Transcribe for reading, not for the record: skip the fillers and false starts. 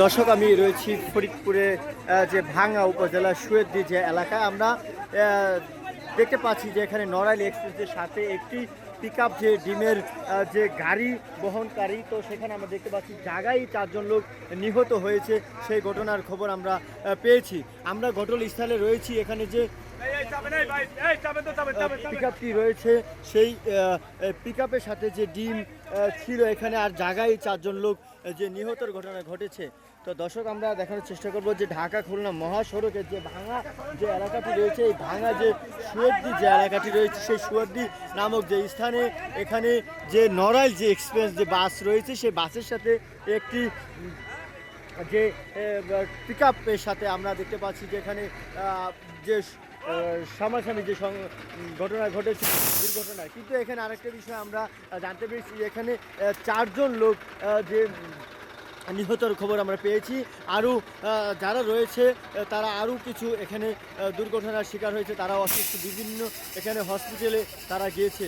দর্শক, আমি রয়েছি ফরিদপুরে যে ভাঙ্গা উপজেলা সুয়েদ্দি যে এলাকায় আমরা দেখতে পাচ্ছি যে এখানে নড়াইল এক্সপ্রেসের সাথে একটি পিকআপ যে ডিমের যে গাড়ি বহনকারী, তো সেখানে আমরা দেখতে পাচ্ছি জায়গায় 4 জন লোক নিহত হয়েছে। সেই ঘটনার খবর আমরা পেয়েছি। আমরা ঘটনাস্থলে রয়েছি। এখানে যে পিকআপটি রয়েছে সেই পিকআপের সাথে যে ডিম ছিল এখানে, আর জায়গায় 4 জন লোক যে নিহতের ঘটনা ঘটেছে। তো দর্শক, আমরা দেখানোর চেষ্টা করব যে ঢাকা খুলনা মহাসড়কের যে ভাঙা যে এলাকাটি রয়েছে, এই ভাঙা যে সুয়েদ্দি যে এলাকাটি রয়েছে, সেই সুয়েদ্দি নামক যে স্থানে এখানে যে নড়াইল যে এক্সপ্রেস যে বাস রয়েছে, সেই বাসের সাথে একটি যে পিকআপের সাথে আমরা দেখতে পাচ্ছি যে এখানে যে সামনাসামনি যে ঘটনা ঘটেছে দুর্ঘটনায়। কিন্তু এখানে আরেকটা বিষয় আমরা জানতে পেরেছি, এখানে 4 জন লোক যে নিহতর খবর আমরা পেয়েছি। আরও যারা রয়েছে তারা আরও কিছু এখানে দুর্ঘটনার শিকার হয়েছে, তারা অসুস্থ, বিভিন্ন এখানে হসপিটালে তারা গিয়েছে।